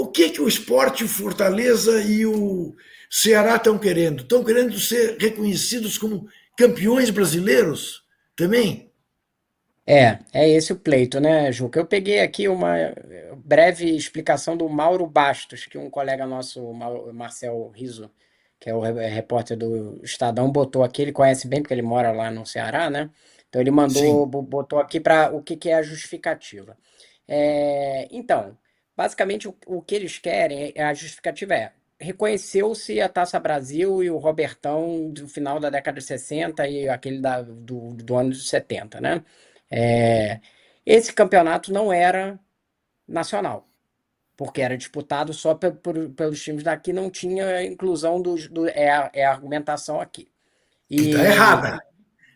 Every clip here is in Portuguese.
O que o Sport, o Fortaleza e o Ceará estão querendo? Estão querendo ser reconhecidos como campeões brasileiros também? É esse o pleito, né, Juca? Eu peguei aqui uma breve explicação do Mauro Bastos, que um colega nosso, o Marcel Riso, que é o repórter do Estadão, botou aqui. Ele conhece bem, porque ele mora lá no Ceará, né? Então ele mandou, Sim. botou aqui para o que que é a justificativa. Então, basicamente o que eles querem, a justificativa é: reconheceu-se a Taça Brasil e o Robertão do final da década de 60 e aquele do ano de 70, né? É, esse campeonato não era nacional, porque era disputado só pelos times daqui, não tinha inclusão é a argumentação aqui. Que está E errada.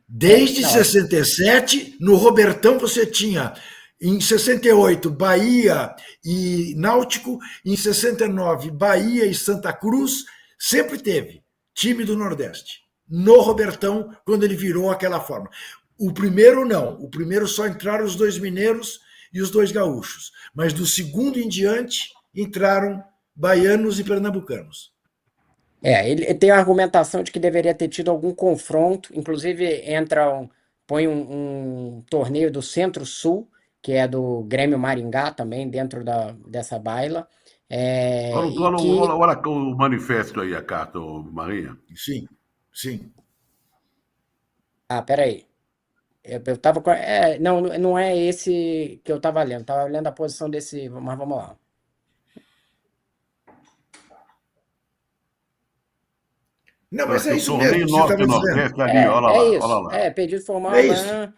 Desde não, 67, no Robertão você tinha, em 68, Bahia e Náutico, em 69, Bahia e Santa Cruz, sempre teve time do Nordeste. No Robertão, quando ele virou aquela forma. O primeiro não, o primeiro só entraram os dois mineiros e os dois gaúchos. Mas do segundo em diante entraram baianos e pernambucanos. ele tem a argumentação de que deveria ter tido algum confronto, inclusive põe um torneio do Centro-Sul, que é do Grêmio Maringá também, dentro dessa baila, e que... Olha o manifesto aí, a carta, Marinha. Sim, sim. Ah, peraí. Eu tava com. Não, não é esse que eu tava lendo. Tava lendo a posição desse. Mas vamos lá. Não, Olha mas aqui, é o isso mesmo torneio que você Norte e estava dizendo. Nordeste ali, É olha isso. lá. Pedido É formal, isso. né?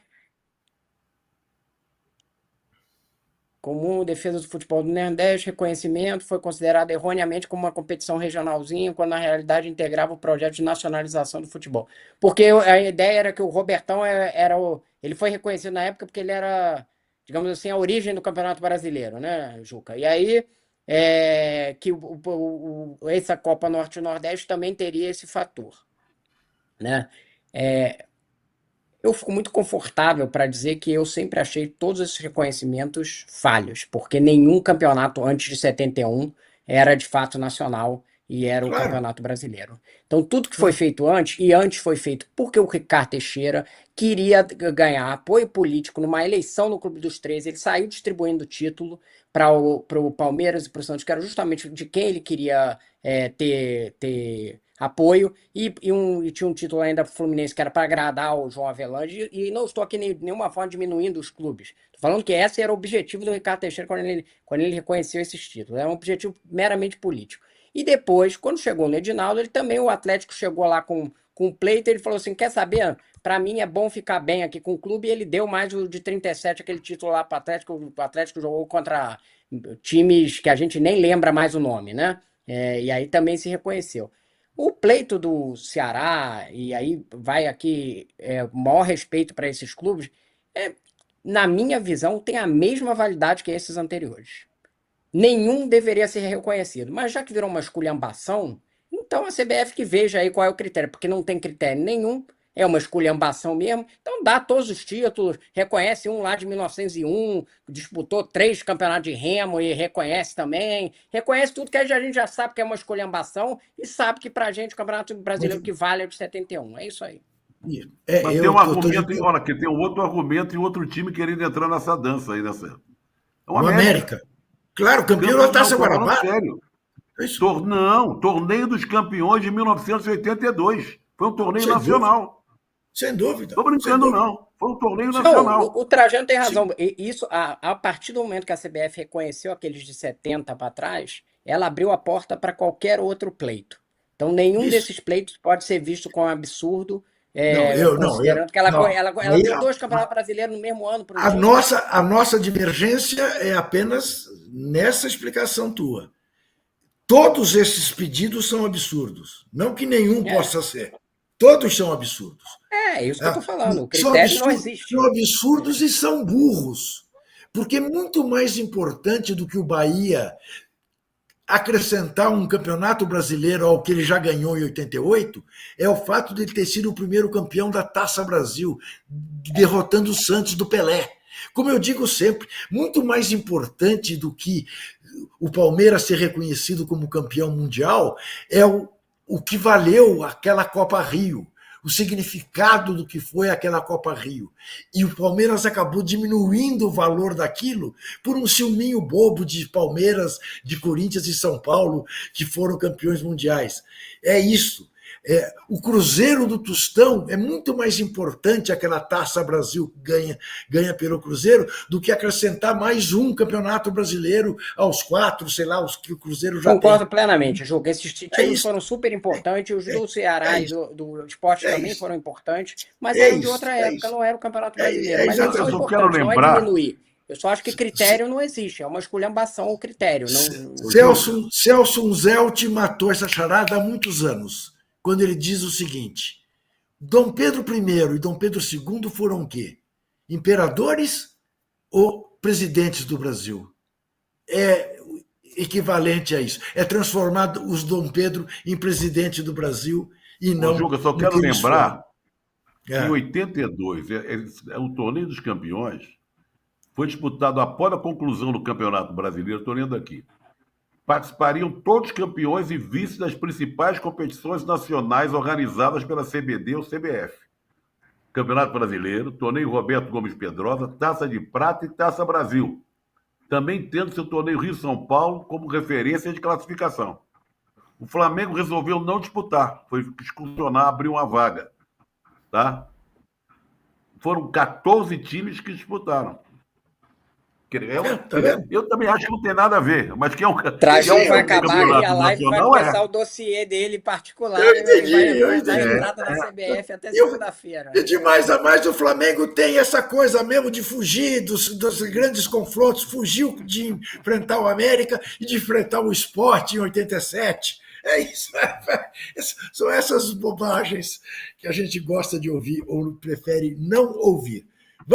Comum, defesa do futebol do Nordeste, reconhecimento, foi considerado erroneamente como uma competição regionalzinha, quando na realidade integrava o projeto de nacionalização do futebol. Porque a ideia era que o Robertão era o. Ele foi reconhecido na época porque ele era, digamos assim, a origem do Campeonato Brasileiro, né, Juca? E aí que essa Copa Norte e Nordeste também teria esse fator, né? Eu fico muito confortável para dizer que eu sempre achei todos esses reconhecimentos falhos, porque nenhum campeonato antes de 71 era de fato nacional e era o Claro, Campeonato Brasileiro. Então, tudo que foi claro. feito antes, e antes foi feito porque o Ricardo Teixeira queria ganhar apoio político numa eleição no Clube dos 13, ele saiu distribuindo título para o Palmeiras e para o Santos, que era justamente de quem ele queria ter apoio, e tinha um título ainda pro Fluminense que era para agradar o João Avelange, e não estou aqui nenhuma forma diminuindo os clubes. Estou falando que esse era o objetivo do Ricardo Teixeira quando ele reconheceu esses títulos. É um objetivo meramente político. E depois, quando chegou no Edinaldo, ele também, o Atlético chegou lá com o pleito, ele falou assim: quer saber? Para mim é bom ficar bem aqui com o clube, e ele deu mais o de 37, aquele título lá para o Atlético. O Atlético jogou contra times que a gente nem lembra mais o nome, né? E aí também se reconheceu. O pleito do Ceará, e aí vai aqui o maior respeito para esses clubes, é, na minha visão, tem a mesma validade que esses anteriores. Nenhum deveria ser reconhecido. Mas já que virou uma esculhambação, então a CBF que veja aí qual é o critério, porque não tem critério nenhum, é uma esculhambação mesmo. Então dá todos os títulos, reconhece um lá de 1901, disputou 3 campeonatos de remo e reconhece também. Reconhece tudo que a gente já sabe que é uma esculhambação e sabe que pra gente o Campeonato Mas, Brasileiro que vale é o de 71. É isso aí. é, Mas tem eu um estou argumento, dizendo, olha aqui, tem um outro argumento e outro time querendo entrar nessa dança aí, nessa. É o o América. América. Claro, campeão da Não, Taça estou falando Guanabara. sério. É isso. Não, Torneio dos Campeões de 1982. Foi um torneio Sem dúvida, nacional. sem dúvida, Estou sem brincando, dúvida. não. Foi um torneio Sim, Não, o nacional. Trajano tem razão. sim. Isso, a partir do momento que a CBF reconheceu aqueles de 70 para trás, ela abriu a porta para qualquer outro pleito. Então, nenhum Isso. desses pleitos pode ser visto como absurdo, Não, considerando que não. ela Aí deu 2 campeonatos brasileiros no mesmo ano para um time. a nossa divergência é apenas nessa explicação tua. Todos esses pedidos são absurdos. Não que nenhum É, possa ser. Todos são absurdos. é isso que eu estou falando. O São critério não absurdos, são existe. absurdos e são burros. Porque é muito mais importante do que o Bahia acrescentar um campeonato brasileiro ao que ele já ganhou em 88 é o fato de ele ter sido o primeiro campeão da Taça Brasil, derrotando o Santos do Pelé. Como eu digo sempre, muito mais importante do que o Palmeiras ser reconhecido como campeão mundial é o que valeu aquela Copa Rio, o significado do que foi aquela Copa Rio. E o Palmeiras acabou diminuindo o valor daquilo por um ciúminho bobo de Palmeiras, de Corinthians e São Paulo, que foram campeões mundiais. É isso. O Cruzeiro do Tostão é muito mais importante aquela Taça Brasil que ganha pelo Cruzeiro do que acrescentar mais um campeonato brasileiro aos 4, sei lá, os que o Cruzeiro já Concordo tem. plenamente, Juca. Esses títulos foram super importantes, os do Ceará e do Sport também foram importantes, mas eram de outra época, não era o Campeonato Brasileiro. Mas eles são importantes, não é diminuir. Eu só acho que critério não existe, é uma esculhambação o critério. Celso Zelt matou essa charada há muitos anos, quando ele diz o seguinte: Dom Pedro I e Dom Pedro II foram o quê? Imperadores ou presidentes do Brasil? É equivalente a isso. É transformar os Dom Pedro em presidente do Brasil e não... Juca, só quero lembrar que em É. 82, o Torneio dos Campeões foi disputado após a conclusão do Campeonato Brasileiro, estou lendo aqui. Participariam todos os campeões e vices das principais competições nacionais organizadas pela CBD ou CBF. Campeonato Brasileiro, Torneio Roberto Gomes Pedrosa, Taça de Prata e Taça Brasil. Também tendo seu Torneio Rio-São Paulo como referência de classificação. O Flamengo resolveu não disputar, foi excursionar, abrir uma vaga. Tá? Foram 14 times que disputaram. Eu também acho que não tem nada a ver, mas que é um Trajão vai acabar aqui a live, vai começar o dossiê dele particular. Eu entendi. Vai entrar da CBF até segunda-feira. E de mais a mais, o Flamengo tem essa coisa mesmo de fugir dos grandes confrontos, fugiu de enfrentar o América e de enfrentar o Sport em 87. É isso. São essas bobagens que a gente gosta de ouvir ou prefere não ouvir.